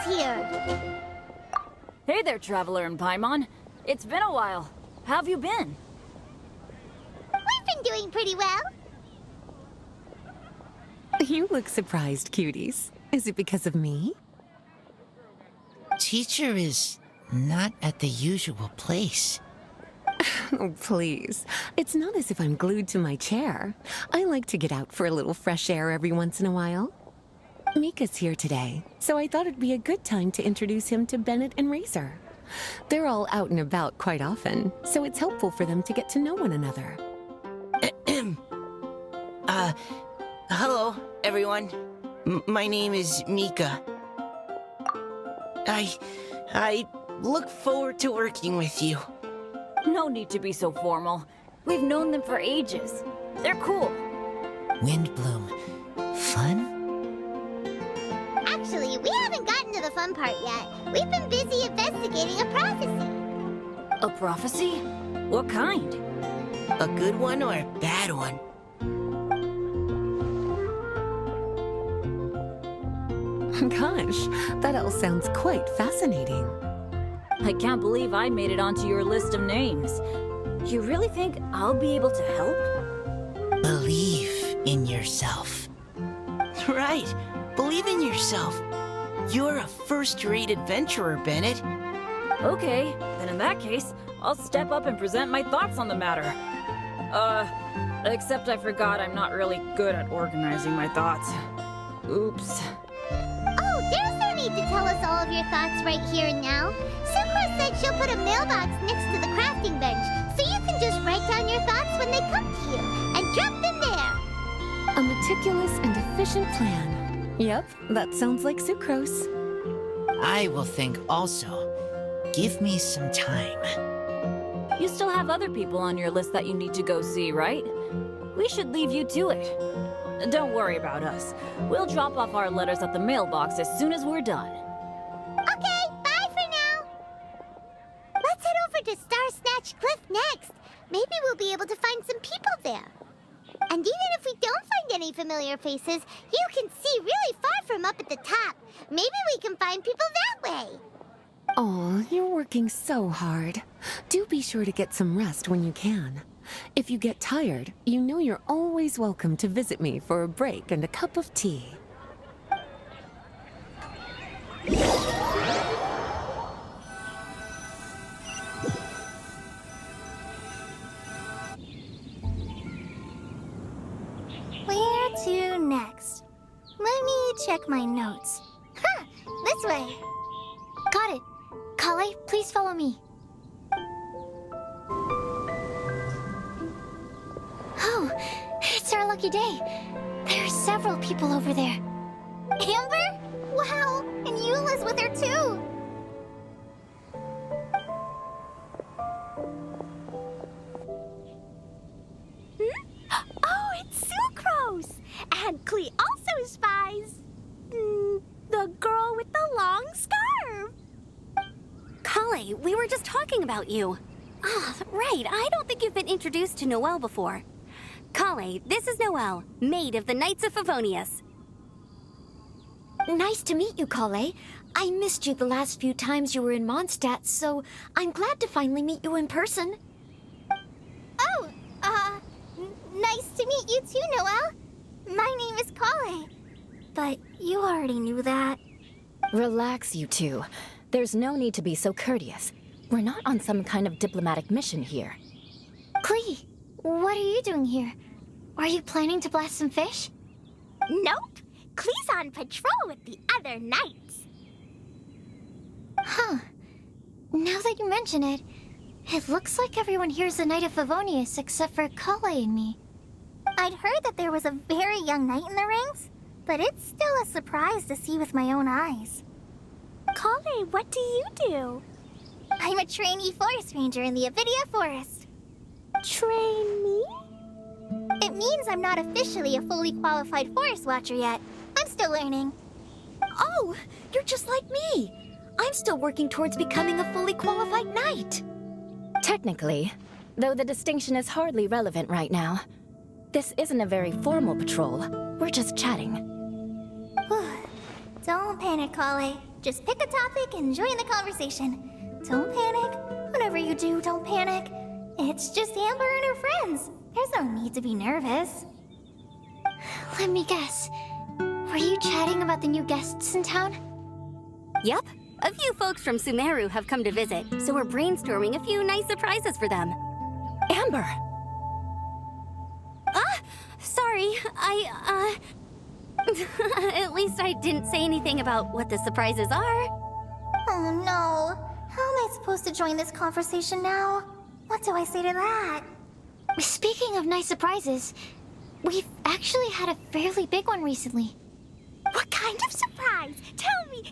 here. Hey there, Traveler and Paimon. It's been a while. How have you been? We've been doing pretty well. You look surprised, cuties. Is it because of me? Teacher is not at the usual place. Oh, please. It's not as if I'm glued to my chair. I like to get out for a little fresh air every once in a while. Mika's here today, so I thought it'd be a good time to introduce him to Bennett and Razor. They're all out and about quite often, so it's helpful for them to get to know one another. Hello, everyone. My name is Mika. I look forward to working with you. No need to be so formal. We've known them for ages. They're cool. Windbloom. Fun? Actually, we haven't gotten to the fun part yet. We've been busy investigating a prophecy. A prophecy? What kind? A good one or a bad one? Gosh, that all sounds quite fascinating. I can't believe I made it onto your list of names. You really think I'll be able to help? Believe in yourself. Right. Believe in yourself. You're a first-rate adventurer, Bennett. Okay, then in that case, I'll step up and present my thoughts on the matter. Except I forgot I'm not really good at organizing my thoughts. Oops. Oh, there's no need to tell us all of your thoughts right here and now. Sakura said she'll put a mailbox next to the crafting bench, so you can just write down your thoughts when they come to you, and drop them there. A meticulous and efficient plan. Yep, that sounds like sucrose. I will think also. Give me some time. You still have other people on your list that you need to go see, right? We should leave you to it. Don't worry about us. We'll drop off our letters at the mailbox as soon as we're done. Okay, bye for now. Let's head over to Star Snatch Cliff next. Maybe we'll be able to find some people there. And even if we don't find any familiar faces, you can see really far from up at the top. Maybe we can find people that way. Oh, you're working so hard. Do be sure to get some rest when you can. If you get tired, you know you're always welcome to visit me for a break and a cup of tea. Where to next? Let me check my notes. Huh, this way. Got it. Kale, please follow me. Oh, it's our lucky day. There are several people over there. Amber? Wow, and Eula's with her too. Oh, it's Sucrose! And Klee also spies the girl with the long scarf. Kale, we were just talking about you. Ah, right. I don't think you've been introduced to Noelle before. Kale, this is Noelle, maid of the Knights of Favonius. Nice to meet you, Kale. I missed you the last few times you were in Mondstadt, so I'm glad to finally meet you in person. Oh, nice to meet you too, Noelle. My name is Kale. But you already knew that. Relax, you two. There's no need to be so courteous. We're not on some kind of diplomatic mission here. Klee, what are you doing here? Are you planning to blast some fish? Nope. Klee's on patrol with the other knights. Huh. Now that you mention it, it looks like everyone here is a Knight of Favonius except for Kale and me. I'd heard that there was a very young knight in the rings, but it's still a surprise to see with my own eyes. Kale, what do you do? I'm a trainee forest ranger in the Avidia Forest. Trainee? It means I'm not officially a fully qualified forest watcher yet. I'm still learning. Oh, you're just like me. I'm still working towards becoming a fully qualified knight. Technically, though the distinction is hardly relevant right now. This isn't a very formal patrol. We're just chatting. Don't panic, Kale. Just pick a topic and join the conversation. Don't panic. Whatever you do, don't panic. It's just Amber and her friends. There's no need to be nervous. Let me guess. Were you chatting about the new guests in town? Yup. A few folks from Sumeru have come to visit, so we're brainstorming a few nice surprises for them. Amber! Sorry, At least I didn't say anything about what the surprises are. Oh no. How am I supposed to join this conversation now? What do I say to that? Speaking of nice surprises, we've actually had a fairly big one recently. What kind of surprise? Tell me!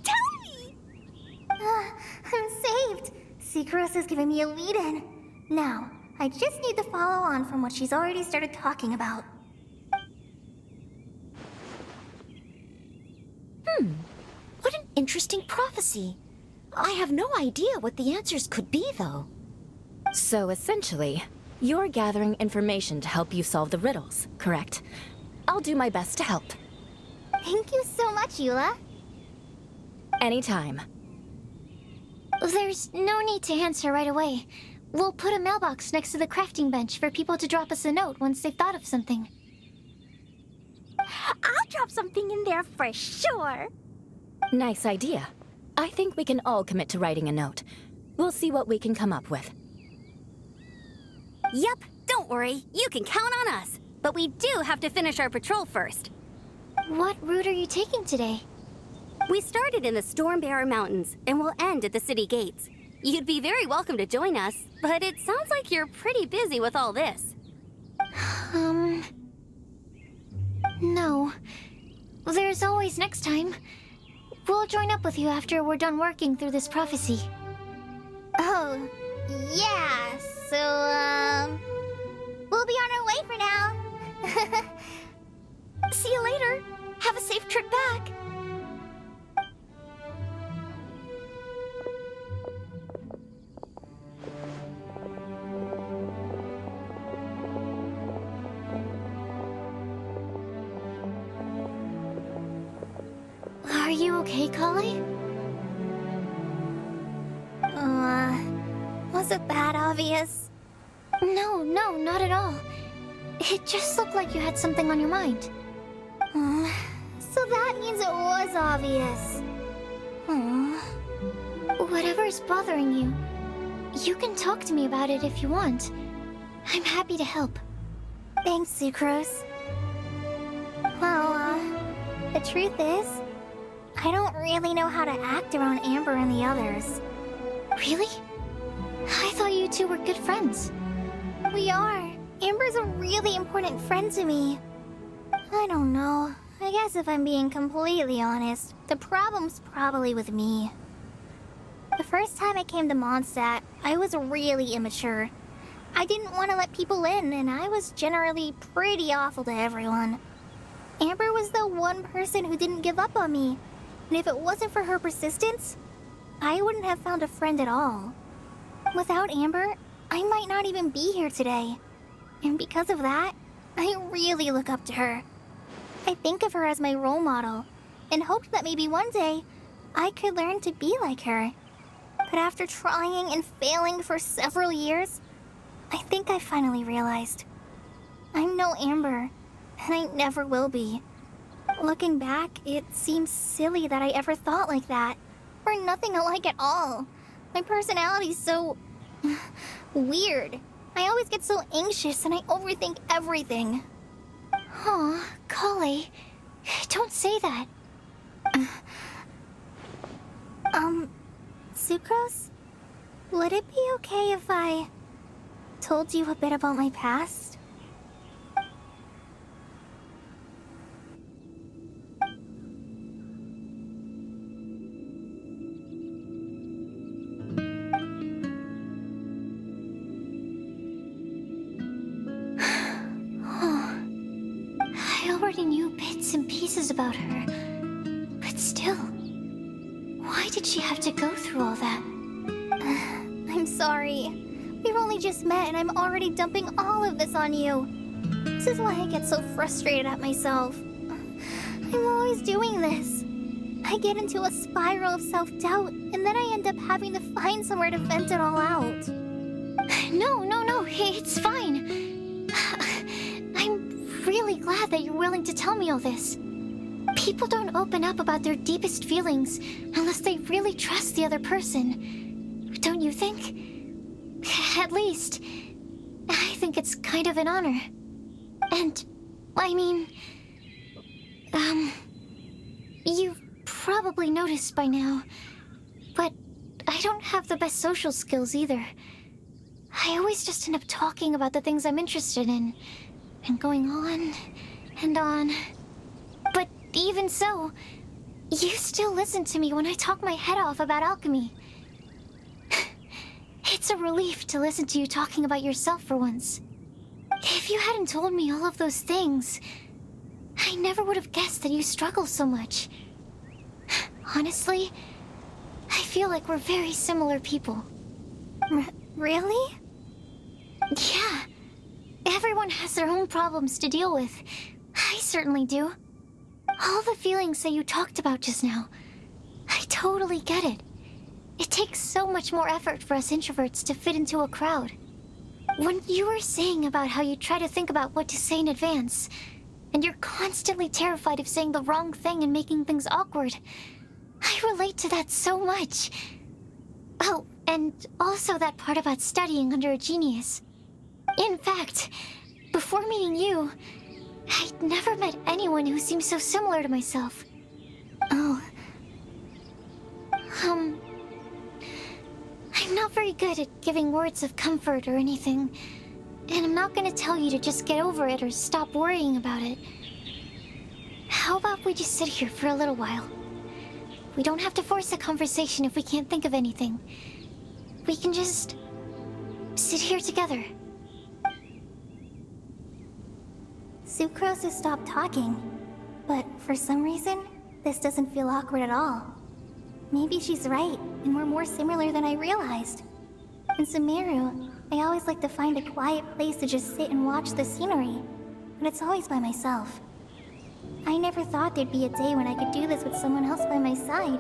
I'm saved. Secros is giving me a lead-in. Now, I just need to follow on from what she's already started talking about. What an interesting prophecy. I have no idea what the answers could be, though. So essentially, you're gathering information to help you solve the riddles, correct? I'll do my best to help. Thank you so much, Eula. Anytime. There's no need to answer right away. We'll put a mailbox next to the crafting bench for people to drop us a note once they've thought of something. I'll drop something in there for sure. Nice idea. I think we can all commit to writing a note. We'll see what we can come up with. Yup, don't worry. You can count on us. But we do have to finish our patrol first. What route are you taking today? We started in the Stormbearer Mountains, and we'll end at the city gates. You'd be very welcome to join us, but it sounds like you're pretty busy with all this. No. There's always next time. We'll join up with you after we're done working through this prophecy. Oh, yeah. So, we'll be on our way for now. See you later. Have a safe trip back. Are you okay, Kale? Was it that obvious? No, not at all. It just looked like you had something on your mind. So that means it was obvious. Whatever's bothering you, you can talk to me about it if you want. I'm happy to help. Thanks, Sucrose. Well, the truth is, I don't really know how to act around Amber and the others. Really? I thought you two were good friends. We are. Amber's a really important friend to me. I don't know. I guess if I'm being completely honest, the problem's probably with me. The first time I came to Mondstadt, I was really immature. I didn't want to let people in, and I was generally pretty awful to everyone. Amber was the one person who didn't give up on me, and if it wasn't for her persistence, I wouldn't have found a friend at all. Without Amber, I might not even be here today. And because of that, I really look up to her. I think of her as my role model, and hoped that maybe one day, I could learn to be like her. But after trying and failing for several years, I think I finally realized. I'm no Amber, and I never will be. Looking back, it seems silly that I ever thought like that. We're nothing alike at all. My personality's so... weird. I always get so anxious and I overthink everything. Aw, Kale, don't say that. Sucrose? Would it be okay if I told you a bit about my past? I already knew bits and pieces about her, but still, why did she have to go through all that? I'm sorry. We've only just met and I'm already dumping all of this on you. This is why I get so frustrated at myself. I'm always doing this. I get into a spiral of self-doubt, and then I end up having to find somewhere to vent it all out. No, it's fine. I'm really glad that you're willing to tell me all this. People don't open up about their deepest feelings unless they really trust the other person. Don't you think? At least, I think it's kind of an honor. And, I mean, you've probably noticed by now, but I don't have the best social skills either. I always just end up talking about the things I'm interested in, and going on and on. But even so, you still listen to me when I talk my head off about alchemy. It's a relief to listen to you talking about yourself for once. If you hadn't told me all of those things, I never would have guessed that you struggle so much. Honestly, I feel like we're very similar people. Really? Yeah. Everyone has their own problems to deal with. I certainly do. All the feelings that you talked about just now, I totally get it. It takes so much more effort for us introverts to fit into a crowd. When you were saying about how you try to think about what to say in advance, and you're constantly terrified of saying the wrong thing and making things awkward, I relate to that so much. Oh, and also that part about studying under a genius. In fact, before meeting you, I'd never met anyone who seemed so similar to myself. Oh. I'm not very good at giving words of comfort or anything, and I'm not gonna tell you to just get over it or stop worrying about it. How about we just sit here for a little while? We don't have to force a conversation if we can't think of anything. We can just sit here together. Sucrose has stopped talking, but for some reason, this doesn't feel awkward at all. Maybe she's right, and we're more similar than I realized. In Sumeru, I always like to find a quiet place to just sit and watch the scenery, but it's always by myself. I never thought there'd be a day when I could do this with someone else by my side.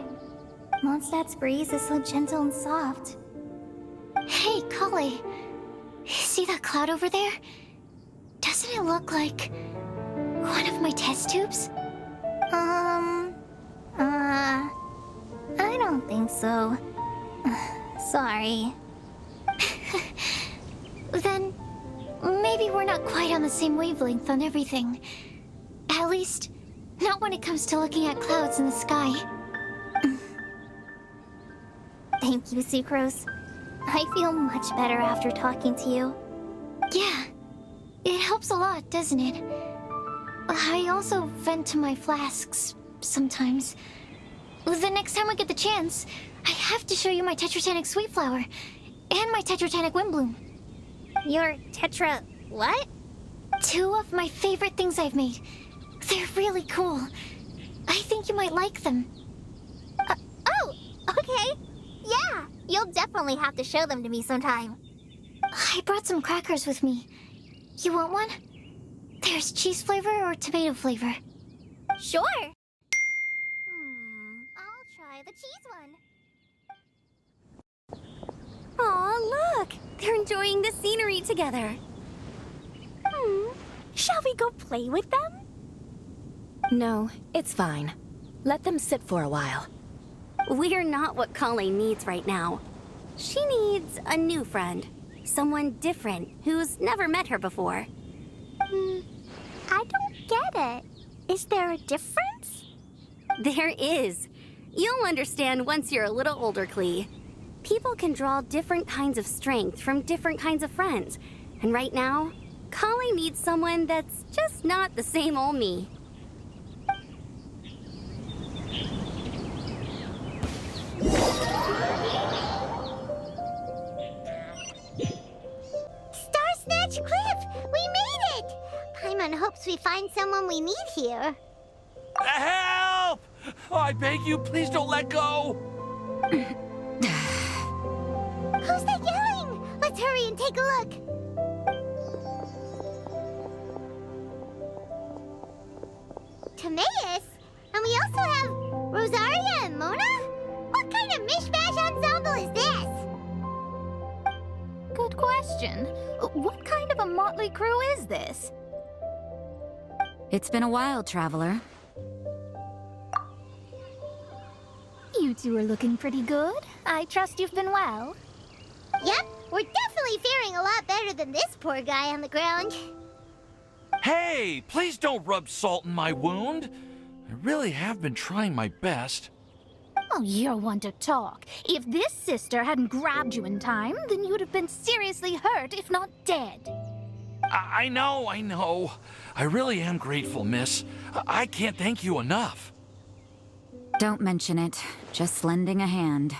Mondstadt's breeze is so gentle and soft. Hey, Kale. See that cloud over there? Doesn't it look like one of my test tubes? I don't think so. Sorry. Then, maybe we're not quite on the same wavelength on everything. At least, not when it comes to looking at clouds in the sky. Thank you, Sucrose. I feel much better after talking to you. Yeah, it helps a lot, doesn't it? I also vent to my flasks sometimes. The next time I get the chance, I have to show you my Tetratanic Sweet Flower and my Tetratanic Windbloom. Your Tetra... what? 2 of my favorite things I've made. They're really cool. I think you might like them. Oh, okay. Yeah, you'll definitely have to show them to me sometime. I brought some crackers with me. You want one? There's cheese flavor or tomato flavor. Sure. I'll try the cheese one. Aw, look! They're enjoying the scenery together. Shall we go play with them? No, it's fine. Let them sit for a while. We're not what Colleen needs right now. She needs a new friend. Someone different, who's never met her before. I don't get it. Is there a difference? There is. You'll understand once you're a little older, Klee. People can draw different kinds of strength from different kinds of friends. And right now, Colleen needs someone that's just not the same old me. Star Snatch Cliff! We made it! I'm on hopes we find someone we need here. Help! Oh, I beg you, please don't let go! Who's that yelling? Let's hurry and take a look. Timaeus? And we also have Rosaria and Mona? What kind of mishmash ensemble is this? Good question. What kind of a motley crew is this? It's been a while, Traveler. You two are looking pretty good. I trust you've been well. Yep, we're definitely faring a lot better than this poor guy on the ground. Hey, please don't rub salt in my wound. I really have been trying my best. Oh, you're one to talk. If this sister hadn't grabbed you in time, then you'd have been seriously hurt, if not dead. I know. I really am grateful, miss. I can't thank you enough. Don't mention it. Just lending a hand.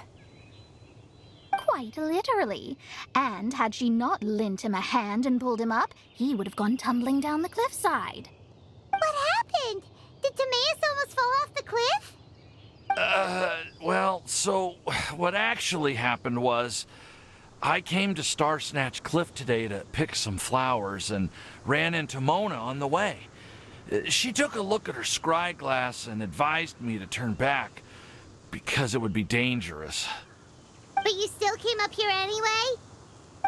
Quite literally. And had she not lent him a hand and pulled him up, he would have gone tumbling down the cliffside. What happened? Did Timaeus almost fall off the cliff? Well, so what actually happened was I came to Star Snatch Cliff today to pick some flowers and ran into Mona on the way. She took a look at her scry glass and advised me to turn back because it would be dangerous. But you still came up here anyway?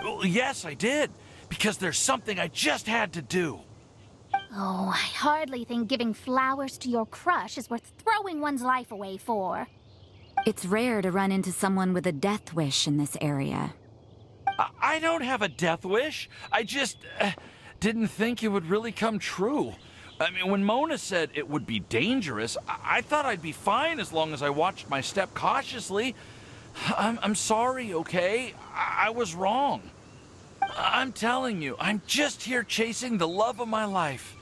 Well, yes, I did, because there's something I just had to do. Oh, I hardly think giving flowers to your crush is worth throwing one's life away for. It's rare to run into someone with a death wish in this area. I don't have a death wish. I just didn't think it would really come true. I mean, when Mona said it would be dangerous, I thought I'd be fine as long as I watched my step cautiously. I'm sorry, okay? I was wrong. I'm telling you, I'm just here chasing the love of my life.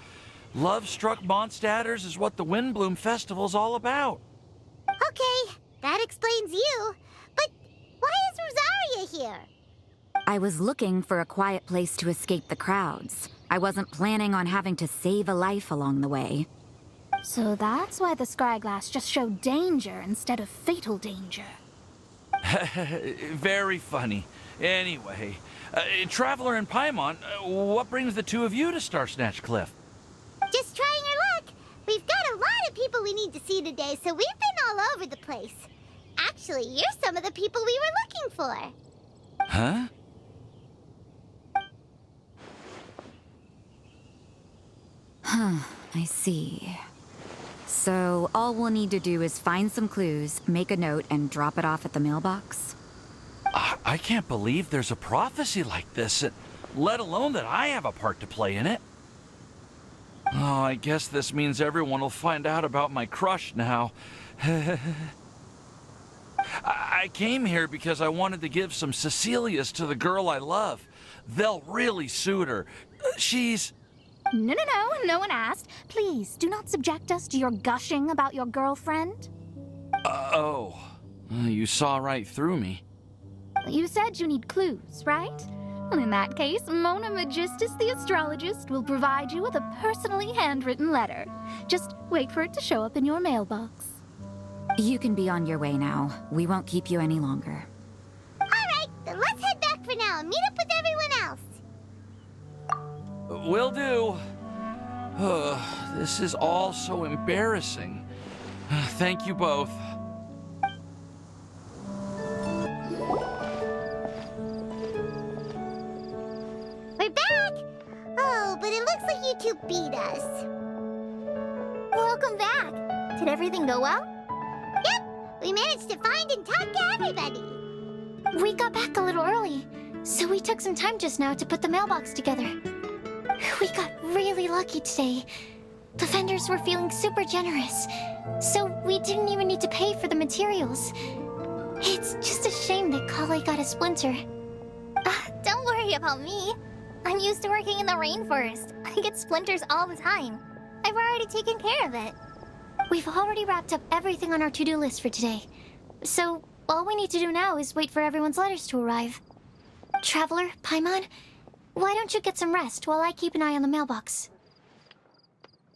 Love-struck Mondstatters is what the Windbloom Festival's all about. Okay, that explains you. But why is Rosaria here? I was looking for a quiet place to escape the crowds. I wasn't planning on having to save a life along the way. So that's why the scryglass just showed danger instead of fatal danger. Very funny. Anyway, Traveler and Paimon, what brings the two of you to Star Snatch Cliff? Just trying our luck. We've got a lot of people we need to see today, so we've been all over the place. Actually, you're some of the people we were looking for. Huh? I see. So all we'll need to do is find some clues, make a note, and drop it off at the mailbox? I can't believe there's a prophecy like this, let alone that I have a part to play in it. Oh, I guess this means everyone will find out about my crush now. I came here because I wanted to give some Cecilias to the girl I love. They'll really suit her. She's... No one asked. Please, do not subject us to your gushing about your girlfriend. Oh. You saw right through me. You said you need clues, right? Well, in that case, Mona Magistus the astrologist will provide you with a personally handwritten letter. Just wait for it to show up in your mailbox. You can be on your way now. We won't keep you any longer. All right, then let's head back for now and meet up with everyone else. Will do. This is all so embarrassing. Thank you both. We're back! Oh, but it looks like you two beat us. Welcome back. Did everything go well? Yep, we managed to find and talk to everybody. We got back a little early, so we took some time just now to put the mailbox together. We got really lucky today. The vendors were feeling super generous, so we didn't even need to pay for the materials. It's just a shame that Kale got a splinter. Don't worry about me. I'm used to working in the rainforest. I get splinters all the time. I've already taken care of it. We've already wrapped up everything on our to-do list for today. So, all we need to do now is wait for everyone's letters to arrive. Traveler, Paimon, why don't you get some rest while I keep an eye on the mailbox?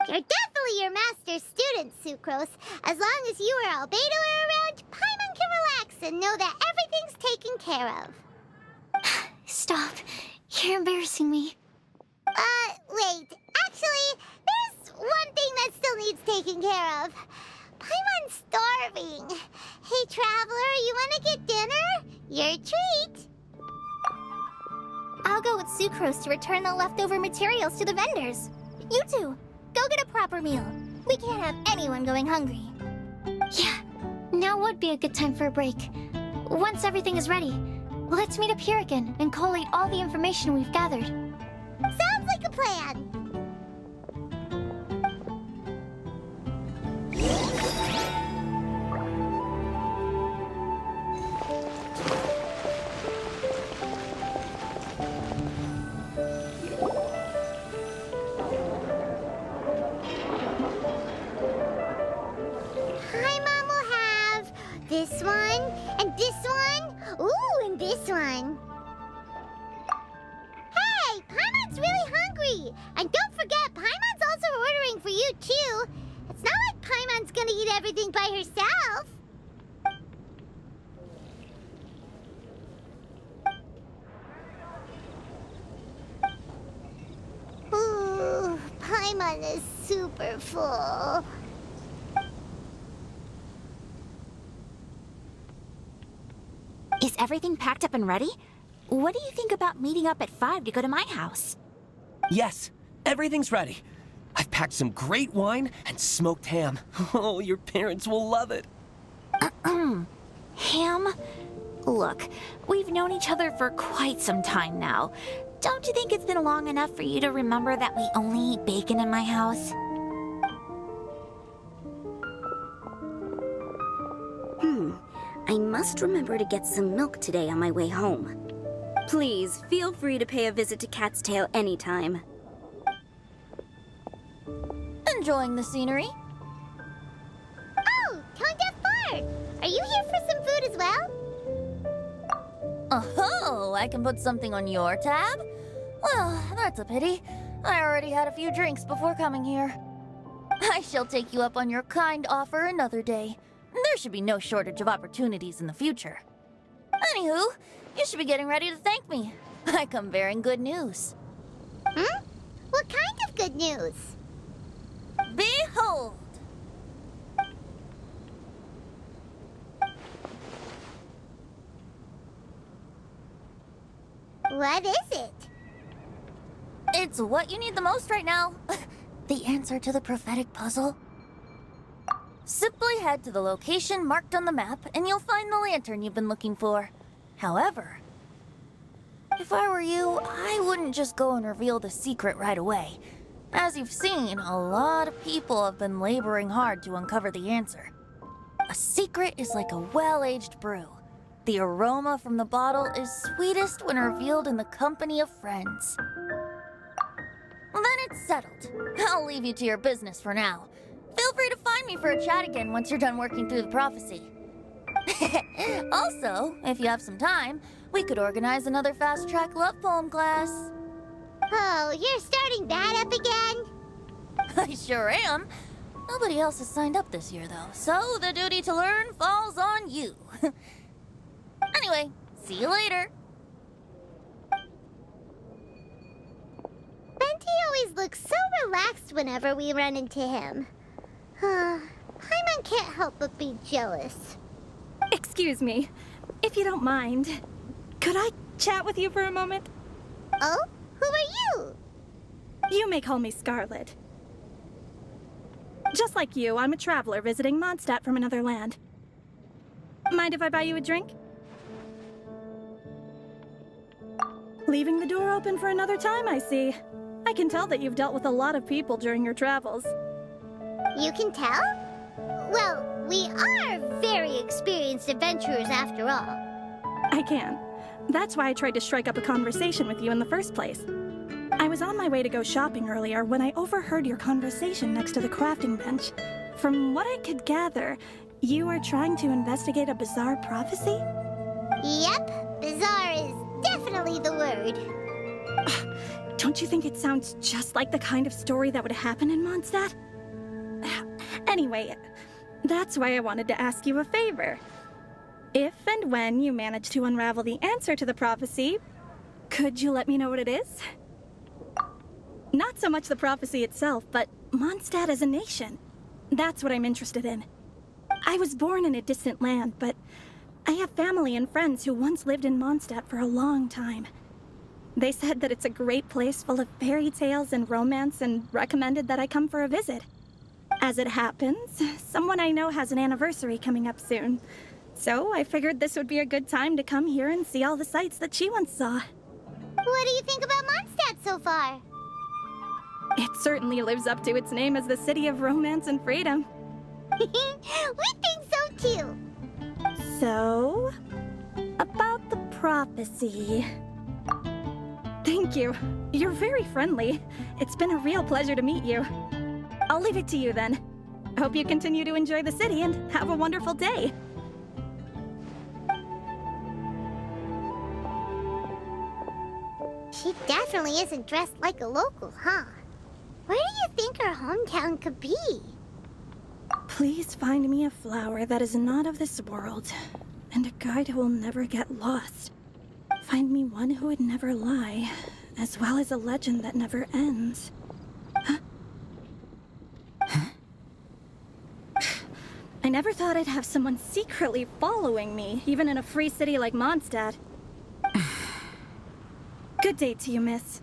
You're definitely your master's student, Sucrose. As long as you or Albedo are around, Paimon can relax and know that everything's taken care of. Stop. You're embarrassing me. Wait. Actually, there's one thing that still needs taking care of. Paimon starving. Hey, Traveler, you wanna get dinner? Your treat. I'll go with Sucrose to return the leftover materials to the vendors. You two, go get a proper meal. We can't have anyone going hungry. Yeah, now would be a good time for a break. Once everything is ready, let's meet up here again and collate all the information we've gathered. Sounds like a plan. Hi, Mom will have this one, and this one, ooh, and this one. Hey, Paimon's really hungry! And don't forget, Paimon's also ordering for you, too. It's not like Paimon's gonna eat everything by herself. Ooh, Paimon is super full. Is everything packed up and ready? What do you think about meeting up at 5 to go to my house? Yes, everything's ready. I've packed some great wine and smoked ham. Oh, your parents will love it. Ham? Look, we've known each other for quite some time now. Don't you think it's been long enough for you to remember that we only eat bacon in my house? I must remember to get some milk today on my way home. Please, feel free to pay a visit to Cat's Tail anytime. Enjoying the scenery? Oh, Tone Deaf Bard! Are you here for some food as well? Oh, I can put something on your tab? Well, that's a pity. I already had a few drinks before coming here. I shall take you up on your kind offer another day. There should be no shortage of opportunities in the future. Anywho, you should be getting ready to thank me. I come bearing good news. What kind of good news? Behold! What is it? It's what you need the most right now. The answer to the prophetic puzzle. Simply head to the location marked on the map and you'll find the lantern you've been looking for. However, if I were you, I wouldn't just go and reveal the secret right away. As you've seen, a lot of people have been laboring hard to uncover the answer. A secret is like a well-aged brew. The aroma from the bottle is sweetest when revealed in the company of friends. Then it's settled. I'll leave you to your business for now. Feel free to find me for a chat again once you're done working through the prophecy. Also, if you have some time, we could organize another fast-track love poem class. Oh, you're starting that up again? I sure am. Nobody else has signed up this year, though, so the duty to learn falls on you. Anyway, see you later. Benti always looks so relaxed whenever we run into him. Paimon can't help but be jealous. Excuse me, if you don't mind, could I chat with you for a moment? Oh? Who are you? You may call me Scarlet. Just like you, I'm a traveler visiting Mondstadt from another land. Mind if I buy you a drink? Leaving the door open for another time, I see. I can tell that you've dealt with a lot of people during your travels. You can tell? Well, we are very experienced adventurers after all. I can. That's why I tried to strike up a conversation with you in the first place. I was on my way to go shopping earlier when I overheard your conversation next to the crafting bench. From what I could gather, you are trying to investigate a bizarre prophecy? Yep, bizarre is definitely the word. Don't you think it sounds just like the kind of story that would happen in Mondstadt? Anyway, that's why I wanted to ask you a favor. If and when you manage to unravel the answer to the prophecy, could you let me know what it is? Not so much the prophecy itself, but Mondstadt as a nation. That's what I'm interested in. I was born in a distant land, but I have family and friends who once lived in Mondstadt for a long time. They said that it's a great place full of fairy tales and romance and recommended that I come for a visit. As it happens, someone I know has an anniversary coming up soon. So I figured this would be a good time to come here and see all the sights that she once saw. What do you think about Mondstadt so far? It certainly lives up to its name as the city of romance and freedom. We think so too. So, about the prophecy. Thank you. You're very friendly. It's been a real pleasure to meet you. I'll leave it to you then. Hope you continue to enjoy the city and have a wonderful day. She definitely isn't dressed like a local, huh? Where do you think her hometown could be? Please find me a flower that is not of this world, and a guide who will never get lost. Find me one who would never lie, as well as a legend that never ends. Huh? I never thought I'd have someone secretly following me, even in a free city like Mondstadt. Good day to you, miss.